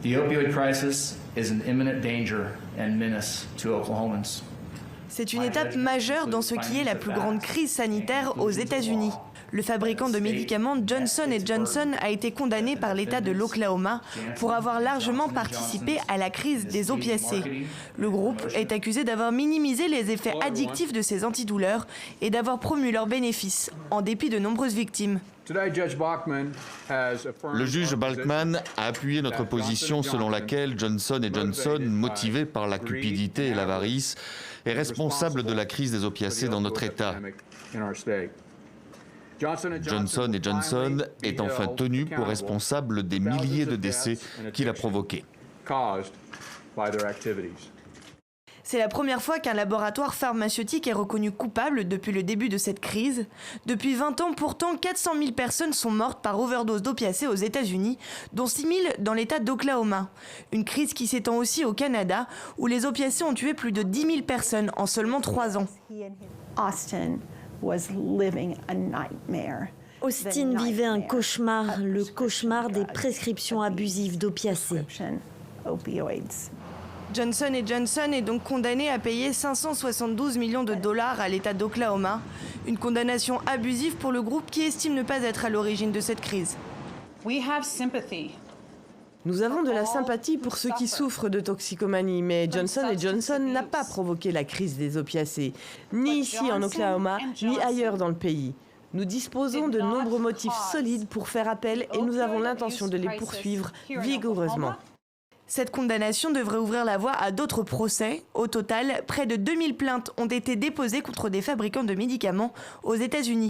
The opioid crisis is an imminent danger and menace to Oklahomans. C'est une étape majeure dans ce qui est la plus grande crise sanitaire aux États-Unis. Le fabricant de médicaments Johnson & Johnson a été condamné par l'État de l'Oklahoma pour avoir largement participé à la crise des opiacés. Le groupe est accusé d'avoir minimisé les effets addictifs de ces antidouleurs et d'avoir promu leurs bénéfices, en dépit de nombreuses victimes. Le juge Balkman a appuyé notre position selon laquelle Johnson & Johnson, motivé par la cupidité et l'avarice, est responsable de la crise des opiacés dans notre État. Johnson & Johnson est enfin tenu pour responsable des milliers de décès qu'il a provoqués. C'est la première fois qu'un laboratoire pharmaceutique est reconnu coupable depuis le début de cette crise. Depuis 20 ans, pourtant, 400 000 personnes sont mortes par overdose d'opiacés aux États-Unis, dont 6 000 dans l'État d'Oklahoma. Une crise qui s'étend aussi au Canada, où les opiacés ont tué plus de 10 000 personnes en seulement 3 ans. Austin vivait un cauchemar, le cauchemar des prescriptions abusives d'opiacés. Johnson & Johnson est donc condamné à payer 572 millions de dollars à l'État d'Oklahoma. Une condamnation abusive pour le groupe qui estime ne pas être à l'origine de cette crise. Nous avons de la sympathie pour ceux qui souffrent de toxicomanie, mais Johnson & Johnson n'a pas provoqué la crise des opiacés, ni ici en Oklahoma, ni ailleurs dans le pays. Nous disposons de nombreux motifs solides pour faire appel et nous avons l'intention de les poursuivre vigoureusement. Cette condamnation devrait ouvrir la voie à d'autres procès. Au total, près de 2000 plaintes ont été déposées contre des fabricants de médicaments aux États-Unis.